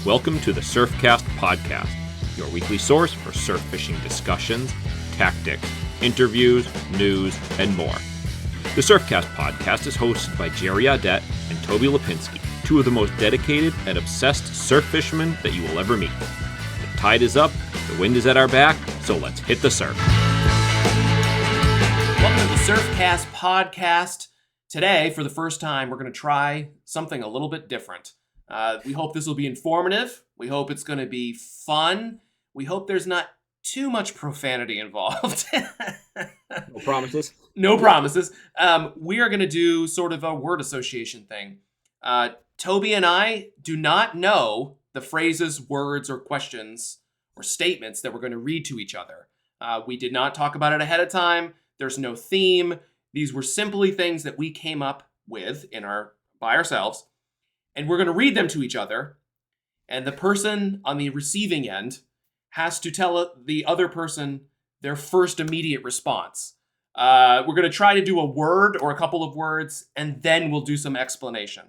Welcome to the Surfcast Podcast, your weekly source for surf fishing discussions, tactics, interviews, news, and more. The Surfcast Podcast is hosted by Jerry Audet and Toby Lapinski, two of the most dedicated and obsessed surf fishermen that you will ever meet. The tide is up, the wind is at our back, so let's hit the surf. Welcome to the Surfcast Podcast. Today, for the first time, we're going to try something a little bit different. We hope this will be informative. We hope it's going to be fun. We hope there's not too much profanity involved. No promises? No promises. We are going to do sort of a word association thing. Toby and I do not know the phrases, words, or questions or statements that we're going to read to each other. We did not talk about it ahead of time. There's no theme. These were simply things that we came up with by ourselves. And we're going to read them to each other. And the person on the receiving end has to tell the other person their first immediate response. We're going to try to do a word or a couple of words, and then we'll do some explanation.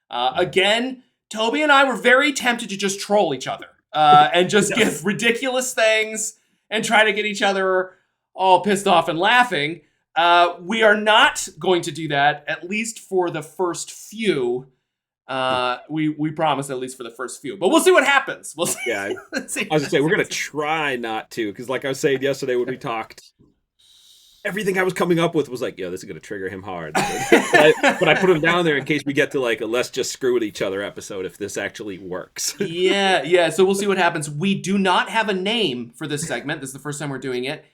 Again, Toby and I were very tempted to just troll each other and just give ridiculous things and try to get each other all pissed off and laughing. We are not going to do that, at least for the first few. We promise at least for the first few, but we'll see what happens. We'll see. Yeah, I was gonna say we're gonna try not to, because like I was saying yesterday when we talked, everything I was coming up with was like, yo, this is gonna trigger him hard. but I put him down there in case we get to like a let's just screw with each other episode if this actually works. Yeah. So we'll see what happens. We do not have a name for this segment. This is the first time we're doing it.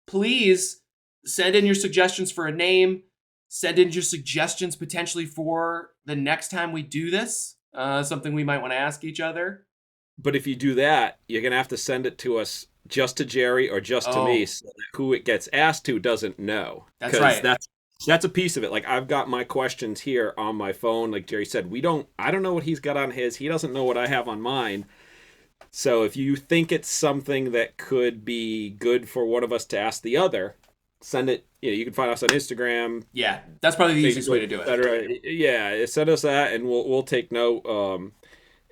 Please send in your suggestions for a name. Send in your suggestions potentially for the next time we do this. Something we might want to ask each other. But if you do that, you're going to have to send it to us just to Jerry or just to me, so that who it gets asked to doesn't know. That's right. That's a piece of it. Like, I've got my questions here on my phone. Like Jerry said, I don't know what he's got on his. He doesn't know what I have on mine. So if you think it's something that could be good for one of us to ask the other, send it. You can find us on Instagram. Yeah, that's probably the easiest way to do it. Yeah, send us that, and we'll take note.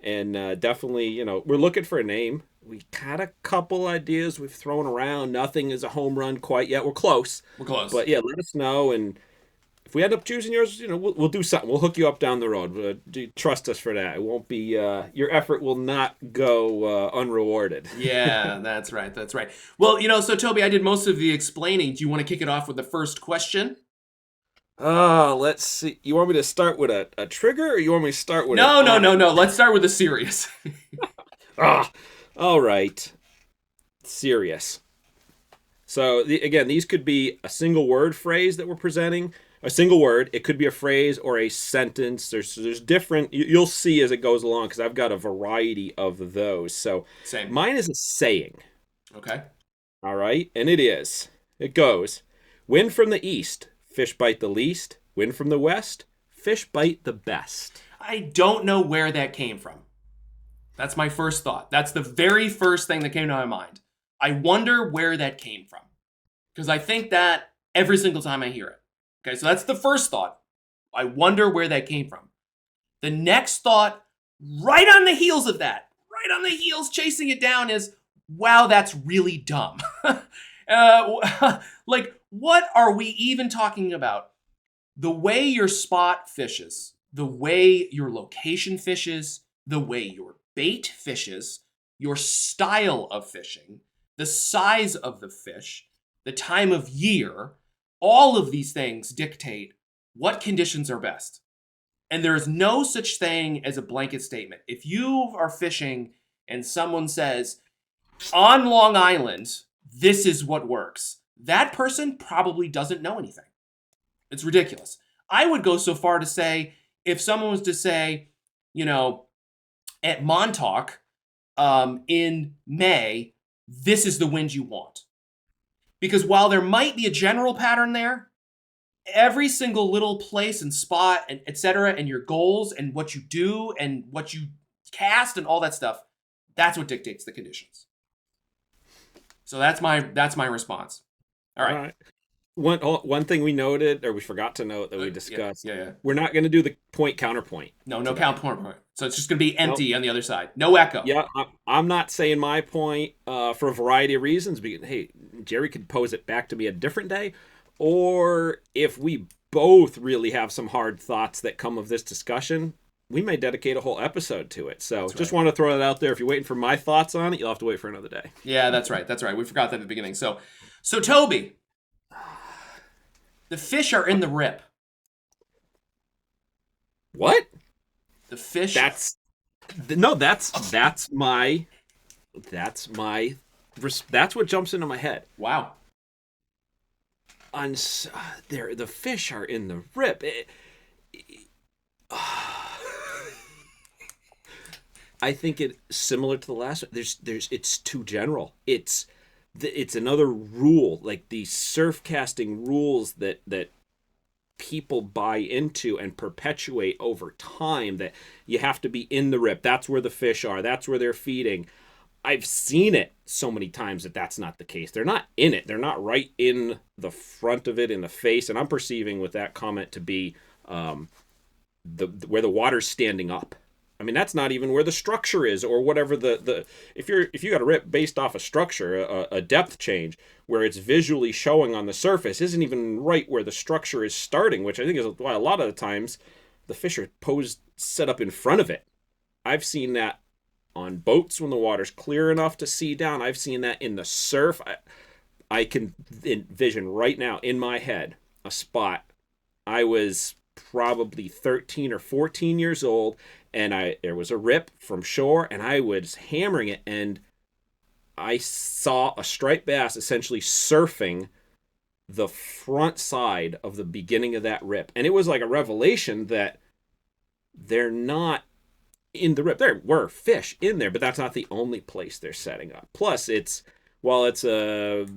And definitely, we're looking for a name. We got a couple ideas we've thrown around. Nothing is a home run quite yet. We're close. But yeah, let us know, and if we end up choosing yours, we'll do something. We'll hook you up down the road. Trust us for that. It won't be your effort will not go unrewarded. Yeah, that's right. Well, so Toby, I did most of the explaining. Do you want to kick it off with the first question? Let's see. You want me to start with a trigger, or you want me to start with No. Let's start with the serious. All right. Serious. So again, these could be a single word phrase that we're presenting. A single word. It could be a phrase or a sentence. There's different. You'll see as it goes along, because I've got a variety of those. So Same. Mine is a saying. Okay. All right, and it goes. Wind from the east, fish bite the least. Wind from the west, fish bite the best. I don't know where that came from. That's my first thought. That's the very first thing that came to my mind. I wonder where that came from, because I think that every single time I hear it. Okay, so that's the first thought. I wonder where that came from. The next thought, right on the heels of that, right on the heels chasing it down, is, wow, that's really dumb. Like, what are we even talking about? The way your spot fishes, the way your location fishes, the way your bait fishes, your style of fishing, the size of the fish, the time of year, all of these things dictate what conditions are best. And there is no such thing as a blanket statement. If you are fishing and someone says, on Long Island, this is what works, that person probably doesn't know anything. It's ridiculous. I would go so far to say, if someone was to say, at Montauk in May, this is the wind you want. Because while there might be a general pattern there, every single little place and spot and et cetera, and your goals and what you do and what you cast and all that stuff, that's what dictates the conditions. So that's my response. All right. One thing we noted, or we forgot to note that we discussed, Yeah. we're not going to do the point counterpoint. No point. So it's just going to be Nope. empty on the other side. No echo. Yeah, I'm not saying my point for a variety of reasons. Because, hey, Jerry could pose it back to me a different day, or if we both really have some hard thoughts that come of this discussion, we may dedicate a whole episode to it. So just want to throw that out there. If you're waiting for my thoughts on it, you'll have to wait for another day. Yeah, that's right. We forgot that at the beginning. So Toby, the fish are in the rip. What? The fish. That's what jumps into my head. Wow. The fish are in the rip. I think it's similar to the last one. It's too general. It's another rule, like these surfcasting rules that people buy into and perpetuate over time, that you have to be in the rip. That's where the fish are. That's where they're feeding. I've seen it so many times that that's not the case. They're not in it. They're not right in the front of it, in the face. And I'm perceiving with that comment to be where the water's standing up. I mean, that's not even where the structure is, or whatever if you got a rip based off a structure, a depth change where it's visually showing on the surface isn't even right where the structure is starting, which I think is why a lot of the times the fish are set up in front of it. I've seen that on boats when the water's clear enough to see down. I've seen that in the surf. I can envision right now in my head a spot. I was probably 13 or 14 years old, and there was a rip from shore, and I was hammering it, and I saw a striped bass essentially surfing the front side of the beginning of that rip. And it was like a revelation that they're not in the rip. There were fish in there, but that's not the only place they're setting up. Plus, while it's the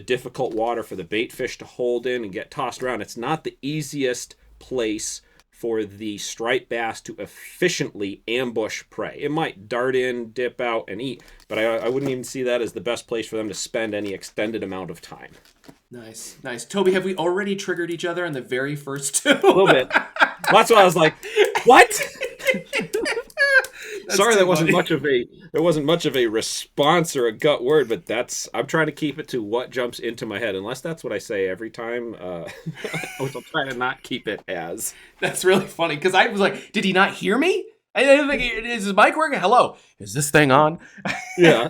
difficult water for the bait fish to hold in and get tossed around, it's not the easiest place for the striped bass to efficiently ambush prey. It might dart in, dip out, and eat, but I wouldn't even see that as the best place for them to spend any extended amount of time. Nice. Toby, have we already triggered each other in the very first two? A little bit. That's why I was like, what? Sorry, there wasn't much of a response or a gut word, but I'm trying to keep it to what jumps into my head, unless that's what I say every time. I'll try to not keep it as. That's really funny, because I was like, did he not hear me? I didn't think, is his mic working? Hello, is this thing on? Yeah.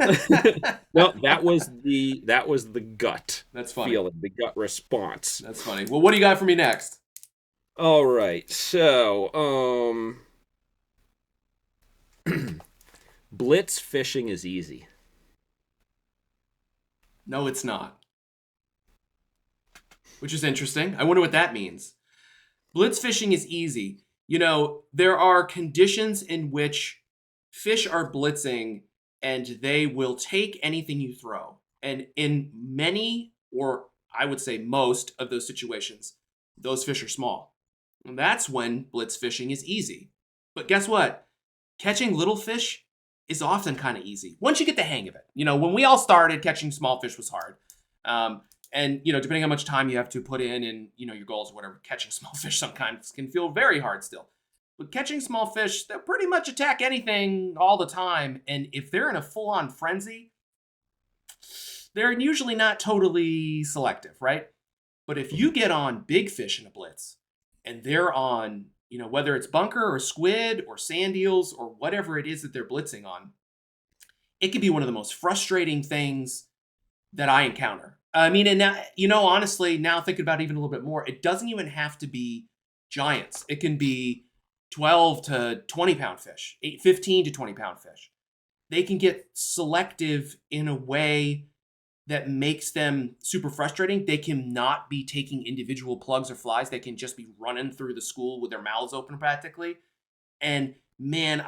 No, that was the gut. That's funny. Feeling, the gut response. That's funny. Well, what do you got for me next? All right, so blitz fishing is easy. No, it's not. Which is interesting. I wonder what that means. Blitz fishing is easy. You know, there are conditions in which fish are blitzing and they will take anything you throw. And in many, or I would say most of those situations, those fish are small. And that's when blitz fishing is easy. But guess what? Catching little fish is often kind of easy once you get the hang of it. You know, when we all started, catching small fish was hard. And, you know, depending on how much time you have to put in, you know, your goals or whatever, catching small fish sometimes can feel very hard still. But catching small fish, they'll pretty much attack anything all the time. And if they're in a full-on frenzy, they're usually not totally selective, right? But if you get on big fish in a blitz and they're on, you know, whether it's bunker or squid or sand eels or whatever it is that they're blitzing on, it can be one of the most frustrating things that I encounter. I mean, and now, you know, honestly, now thinking about it even a little bit more, it doesn't even have to be giants. It can be 12 to 20 pound fish, 15 to 20 pound fish. They can get selective in a way that makes them super frustrating. They can not be taking individual plugs or flies. They can just be running through the school with their mouths open practically. And man,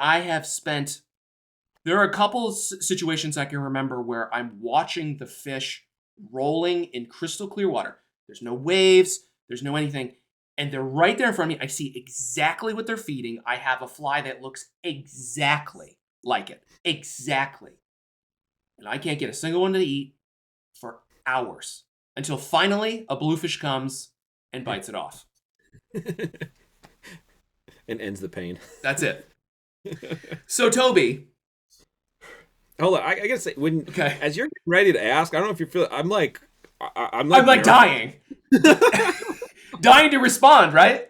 there are a couple of situations I can remember where I'm watching the fish rolling in crystal clear water. There's no waves, there's no anything. And they're right there in front of me. I see exactly what they're feeding. I have a fly that looks exactly like it. Exactly. And I can't get a single one to eat for hours. until finally a bluefish comes and bites it off. And ends the pain. That's it. So, Toby. Hold on, I gotta say, as you're ready to ask, I don't know if you feel. I'm like dying, dying to respond, right?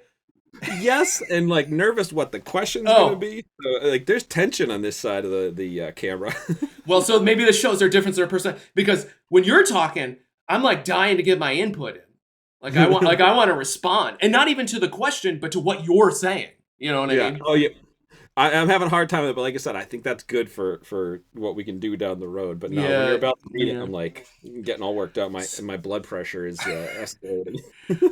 Yes, and like nervous what the question's gonna be. So, like, there's tension on this side of the camera. Well, so maybe the shows are different their person, because when you're talking, I'm like dying to get my input in. Like I want to respond, and not even to the question, but to what you're saying. You know what I mean? Oh yeah. I'm having a hard time with it, but like I said, I think that's good for what we can do down the road. But no, when you're about to read it, I'm like getting all worked out. My blood pressure is escalating.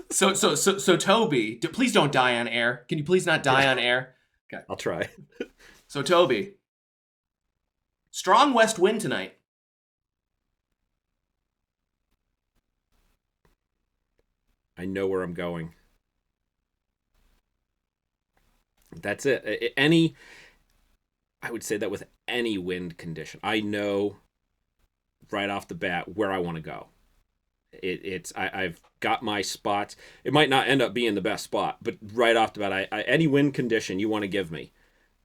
So Toby, please don't die on air. Can you please not die on air? Okay, I'll try. So Toby, strong west wind tonight. I know where I'm going. That's it. I would say that with any wind condition, I know right off the bat where I want to go. I've got my spots. It might not end up being the best spot, but right off the bat, any wind condition you want to give me.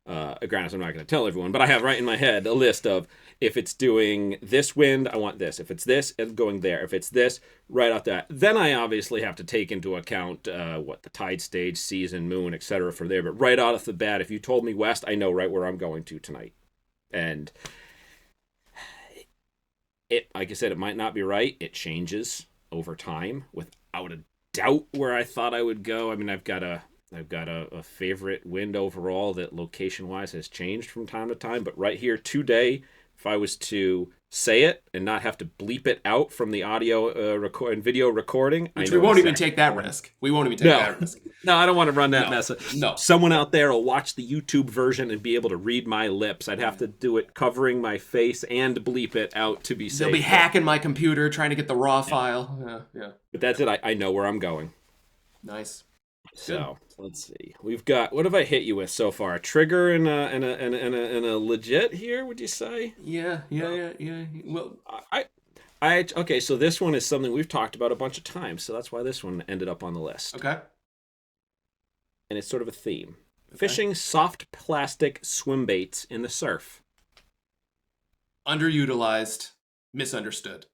Granted, I'm not going to tell everyone, but I have right in my head a list of, if it's doing this wind, I want this. If it's this, it's going there. If it's this, right off that. Then I obviously have to take into account the tide stage, season, moon, etc. for there. But right off the bat, if you told me west, I know right where I'm going to tonight. And like I said, it might not be right. It changes over time, without a doubt, where I thought I would go. I mean, I've got a favorite wind overall that location-wise has changed from time to time. But right here today, if I was to say it and not have to bleep it out from the audio and video recording, which we won't even take that risk. We won't even take that risk. No, I don't want to run that mess. No. Someone out there will watch the YouTube version and be able to read my lips. I'd have to do it covering my face and bleep it out to be safe. They'll be hacking my computer, trying to get the raw file. Yeah. But that's it. I know where I'm going. Nice. So let's see. We've got, what have I hit you with so far? A trigger and a legit here, would you say? Yeah. Well, okay. So this one is something we've talked about a bunch of times, so that's why this one ended up on the list. Okay. And it's sort of a theme: fishing soft plastic swim baits in the surf. Underutilized, misunderstood.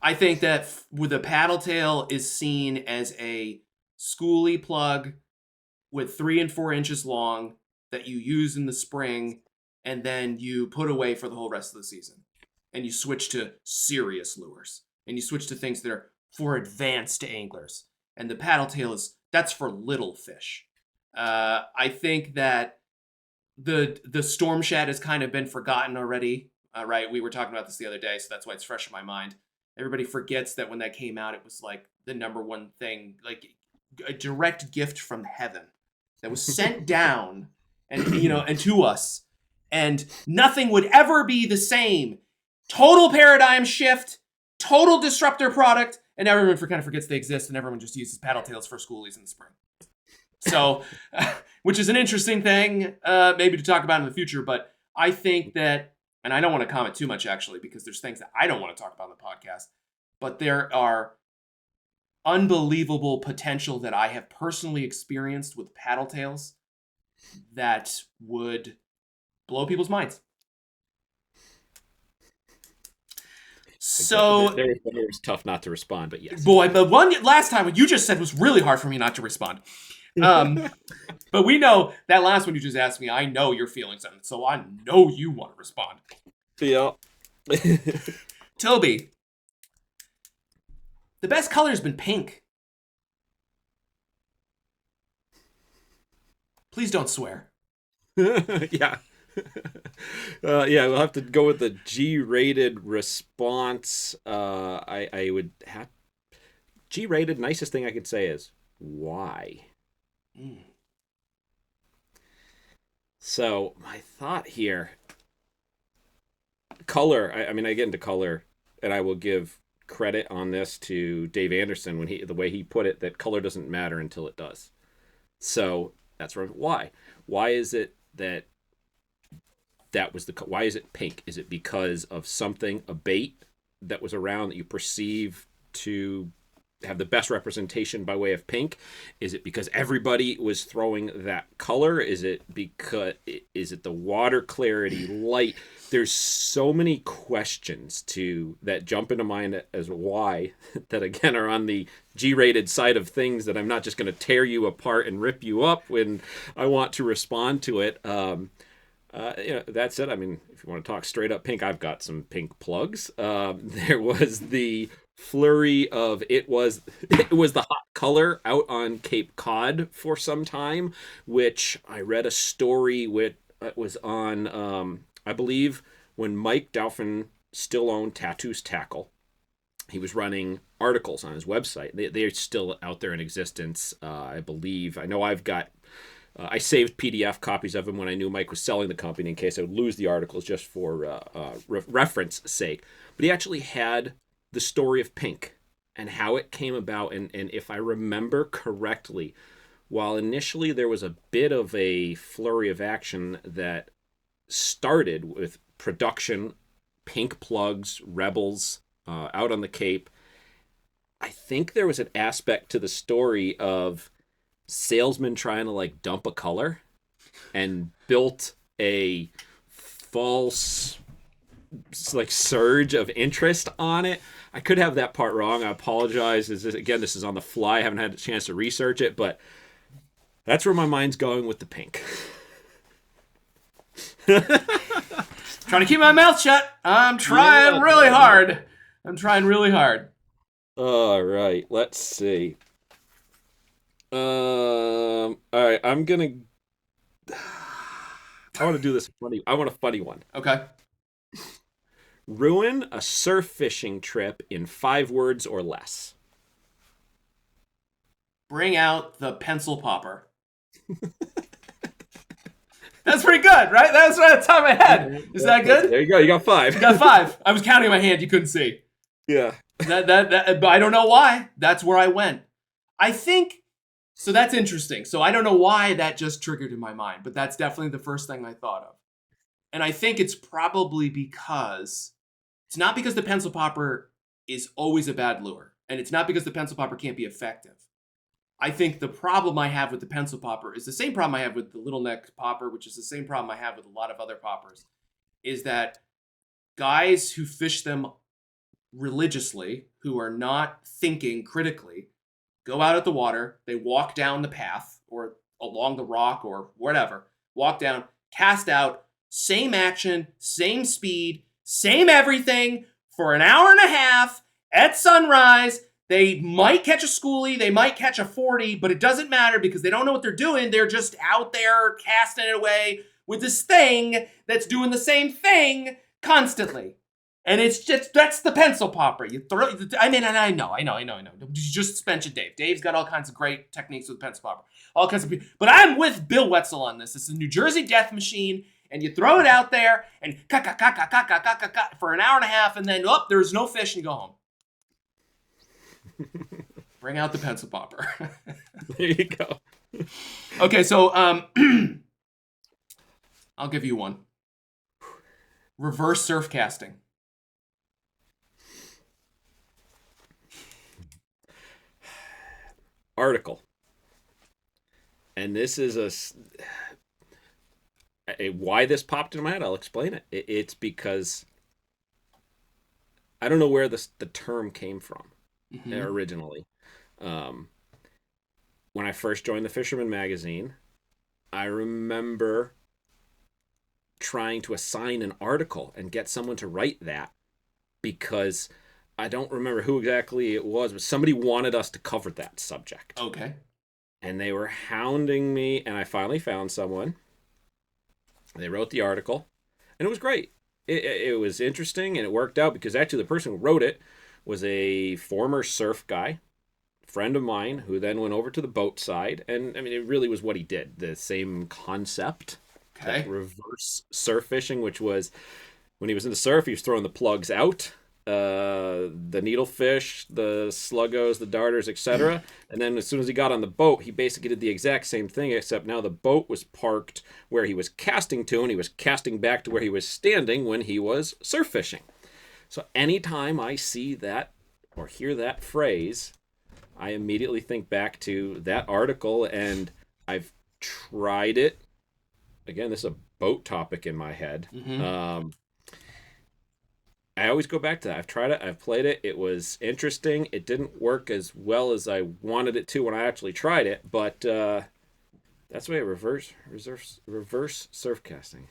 I think that with a Paddletail is seen as a schoolie plug with 3 and 4 inches long that you use in the spring and then you put away for the whole rest of the season. And you switch to serious lures. And you switch to things that are for advanced anglers. And the Paddletail that's for little fish. I think that the Storm Shad has kind of been forgotten already. Right? We were talking about this the other day, so that's why it's fresh in my mind. Everybody forgets that when that came out, it was like the number one thing, like a direct gift from heaven that was sent down and to us, and nothing would ever be the same. Total paradigm shift, total disruptor product, and everyone kind of forgets they exist, and everyone just uses Paddletails for schoolies in the spring. So, which is an interesting thing, maybe to talk about in the future, but I think that, and I don't want to comment too much, actually, because there's things that I don't want to talk about on the podcast, but there are unbelievable potential that I have personally experienced with Paddletails that would blow people's minds. So it was tough not to respond, but yes. Boy, the one last time what you just said was really hard for me not to respond. But we know that last one you just asked me, I know you're feeling something, so I know you want to respond. Yeah. Toby, the best color has been pink. Please don't swear. Yeah. We'll have to go with the G-rated response. I would have G-rated. Nicest thing I could say is why. So my thought here, color. I mean, I get into color, and I will give credit on this to Dave Anderson when the way he put it, that color doesn't matter until it does. So that's why. Why is it that was why is it pink? Is it because of something, a bait, that was around that you perceive to have the best representation by way of pink? Is it because everybody was throwing that color? Is it the water clarity, light? There's so many questions that jump into mind as why that again are on the G-rated side of things that I'm not just going to tear you apart and rip you up when I want to respond to it. That said, I mean, if you want to talk straight up pink, I've got some pink plugs. There was the flurry of it was the hot color out on Cape Cod for some time, which I read a story with was on I believe when Mike Dauphin still owned Tattoos Tackle. He was running articles on his website. They're still out there in existence, I believe. I know I've got I saved PDF copies of them when I knew Mike was selling the company in case I would lose the articles just for reference sake. But he actually had the story of pink and how it came about. And if I remember correctly, while initially there was a bit of a flurry of action that started with production, pink plugs, Rebels out on the Cape, I think there was an aspect to the story of salesman trying to like dump a color and built a false like surge of interest on it. I could have that part wrong. I apologize. This is on the fly. I haven't had a chance to research it, but that's where my mind's going with the pink. Trying to keep my mouth shut. I'm trying really hard. All right, let's see. All right, I want to do this funny. I want a funny one. Okay. Ruin a surf fishing trip in 5 words or less. Bring out the pencil popper. That's pretty good, right? That's right at the top of my head. Is that good? There you go. You got 5. You got 5. I was counting in my hand. You couldn't see. Yeah. But I don't know why. That's where I went. I think. So that's interesting. So I don't know why that just triggered in my mind, but that's definitely the first thing I thought of. And I think it's probably because it's not because the pencil popper is always a bad lure. And it's not because the pencil popper can't be effective. I think the problem I have with the pencil popper is the same problem I have with the little neck popper, which is the same problem I have with a lot of other poppers, is that guys who fish them religiously, who are not thinking critically, go out at the water, they walk down the path or along the rock or whatever, walk down, cast out, same action, same speed, same everything for an hour and a half at sunrise. They might catch a schoolie, they might catch a 40, but it doesn't matter because they don't know what they're doing. They're just out there casting it away with this thing that's doing the same thing constantly. And it's just, that's the pencil popper. You throw, I mean, and I know. Just mention Dave. Dave's got all kinds of great techniques with pencil popper. All kinds of people. But I'm with Bill Wetzel on this. This is a New Jersey death machine, and you throw it out there, and for an hour and a half, and then, there's no fish, and you go home. Bring out the pencil popper. There you go. Okay, so I'll give you one. Reverse surfcasting. Article. And this is why this popped in my head. I'll explain it. It's because I don't know where the term came from originally. When I first joined the Fisherman magazine, I remember trying to assign an article and get someone to write that because I don't remember who exactly it was, but somebody wanted us to cover that subject. Okay. And they were hounding me, and I finally found someone. They wrote the article, and it was great. It was interesting, and it worked out because actually the person who wrote it was a former surf guy, friend of mine, who then went over to the boat side. And, I mean, it really was what he did. The same concept. Okay. Reverse surf fishing, which was when he was in the surf, he was throwing the plugs out. The needlefish, the sluggos, the darters, etc. And then as soon as he got on the boat, he basically did the exact same thing, except now the boat was parked where he was casting to, and he was casting back to where he was standing when he was surf fishing. So anytime I see that or hear that phrase, I immediately think back to that article, and I've tried it. Again, this is a boat topic in my head. Mm-hmm. I always go back to that. I've tried it. I've played it. It was interesting. It didn't work as well as I wanted it to when I actually tried it, but that's the way reverse surf casting.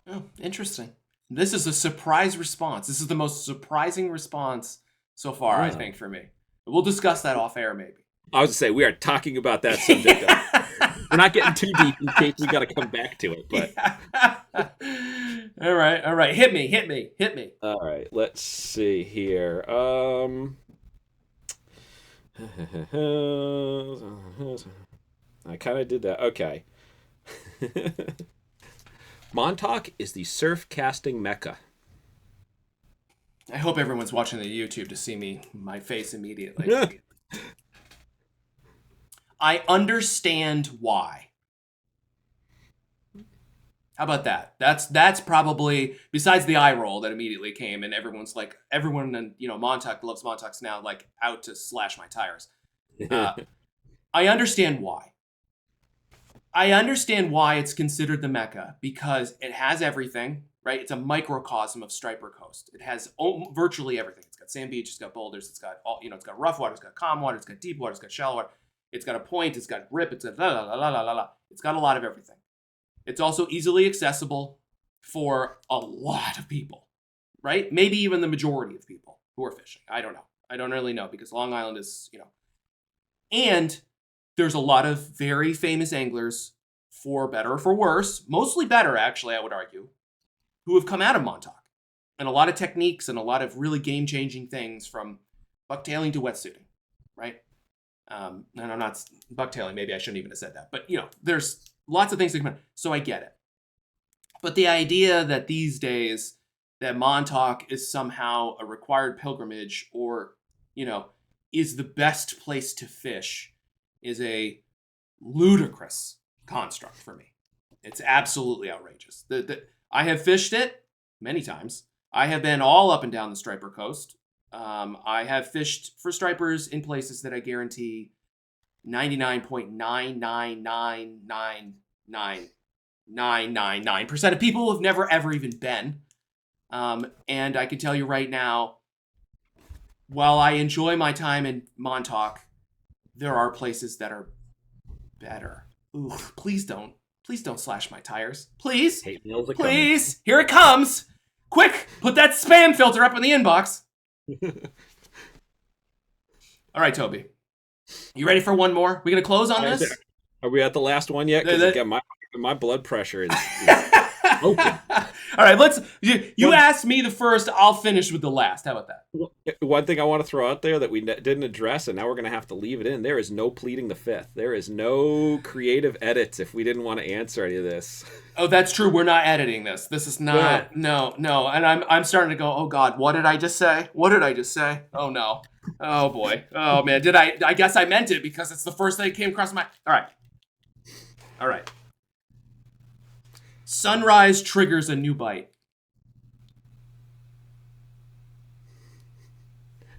Oh, interesting. This is a surprise response. This is the most surprising response so far, I think, for me. We'll discuss that off air, maybe. I was to say, we are talking about that subject. We're not getting too deep in case we got to come back to it. But all right. Hit me. All right, let's see here. I kind of did that. Okay. Montauk is the surf casting mecca. I hope everyone's watching the YouTube to see my face immediately. I understand why. How about that? That's probably, besides the eye roll that immediately came, and everyone in Montauk loves Montauks now, like out to slash my tires. I understand why. I understand why it's considered the mecca, because it has everything, right? It's a microcosm of Striper Coast. It has virtually everything. It's got sand beach, it's got boulders, it's got it's got rough water, it's got calm water, it's got deep water, it's got shallow water. It's got a point, it's got grip, it's got la la la la la la. It's got a lot of everything. It's also easily accessible for a lot of people, right? Maybe even the majority of people who are fishing. I don't know. I don't really know, because Long Island is, And there's a lot of very famous anglers, for better or for worse, mostly better actually, I would argue, who have come out of Montauk. And a lot of techniques and a lot of really game-changing things, from bucktailing to wetsuiting, right? And I'm not bucktailing, maybe I shouldn't even have said that. But, there's lots of things that come out. So I get it. But the idea that these days that Montauk is somehow a required pilgrimage, or, is the best place to fish, is a ludicrous construct for me. It's absolutely outrageous. I have fished it many times. I have been all up and down the Striper Coast. I have fished for stripers in places that I guarantee 99.9999999% of people have never ever even been. And I can tell you right now, while I enjoy my time in Montauk, there are places that are better. Ooh, please don't slash my tires. Please. Please. Here it comes. Quick, put that spam filter up in the inbox. All right, Toby. You ready for one more? We gonna close on this? Are we at the last one yet? Because again, my blood pressure is open. All right, you asked me the first, I'll finish with the last. How about that? One thing I want to throw out there that we didn't address, and now we're going to have to leave it in. There is no pleading the fifth. There is no creative edits if we didn't want to answer any of this. Oh, that's true. We're not editing this. This is not. No. And I'm starting to go, oh God, what did I just say? Oh no. Oh boy. Oh man. I guess I meant it, because it's the first thing that came across my. All right. Sunrise triggers a new bite.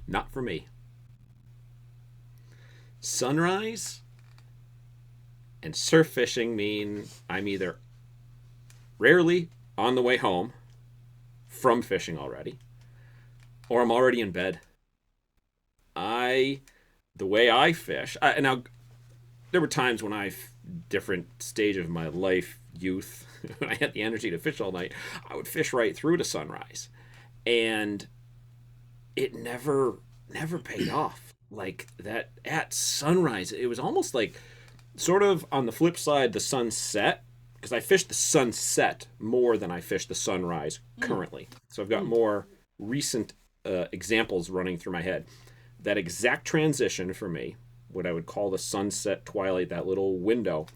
Not for me. Sunrise and surf fishing mean I'm either rarely on the way home from fishing already, or I'm already in bed. The way I fish, now there were times when different stage of my life, youth, when I had the energy to fish all night, I would fish right through to sunrise, and it never paid off. Like that at sunrise, it was almost like, sort of on the flip side, the sunset, because I fish the sunset more than I fish the sunrise currently. So I've got more recent examples running through my head. That exact transition for me, what I would call the sunset twilight, that little window,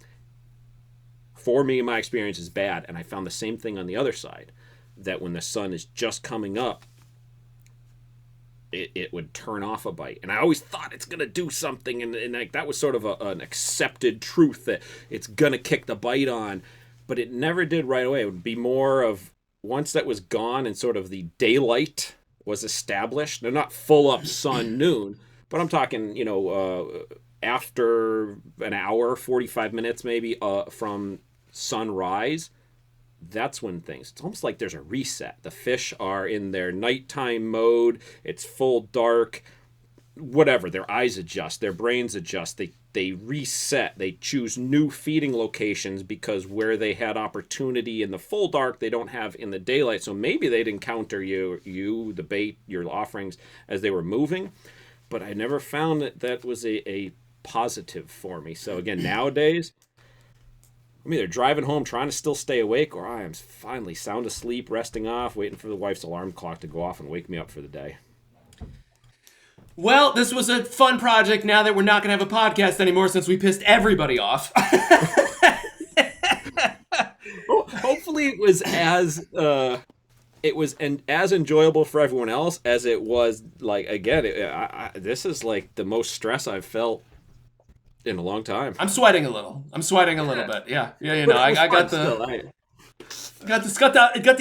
for me, my experience is bad. And I found the same thing on the other side, that when the sun is just coming up, it would turn off a bite. And I always thought it's going to do something. And like, that was sort of an accepted truth, that it's going to kick the bite on. But it never did right away. It would be more of, once that was gone and sort of the daylight was established. They're not full up sun noon, but I'm talking, after an hour, 45 minutes maybe from sunrise. That's when it's almost like there's a reset. The fish are in their nighttime mode. It's full dark. Whatever, their eyes adjust, their brains adjust, they reset, they choose new feeding locations because where they had opportunity in the full dark they don't have in the daylight. So maybe they'd encounter you the bait, your offerings, as they were moving, but I never found that was a positive for me. So again, nowadays I'm either driving home trying to still stay awake, or I am finally sound asleep, resting off, waiting for the wife's alarm clock to go off and wake me up for the day. Well, this was a fun project now that we're not going to have a podcast anymore since we pissed everybody off. Hopefully it was as enjoyable for everyone else as it was. Like, again, this is like the most stress I've felt in a long time. I'm sweating a little bit. Yeah. I got the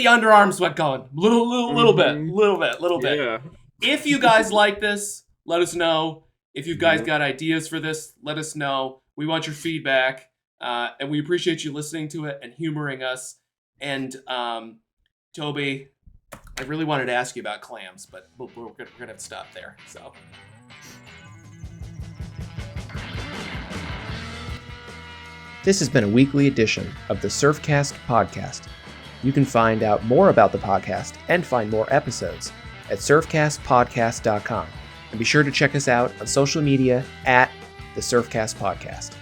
underarm sweat going. Little bit. Yeah. If you guys like this, let us know. If you guys got ideas for this, let us know. We want your feedback, and we appreciate you listening to it and humoring us. And Toby, I really wanted to ask you about clams, but we're gonna have to stop there. So. This has been a weekly edition of the Surfcast Podcast. You can find out more about the podcast and find more episodes at surfcastpodcast.com. And be sure to check us out on social media at the Surfcast Podcast.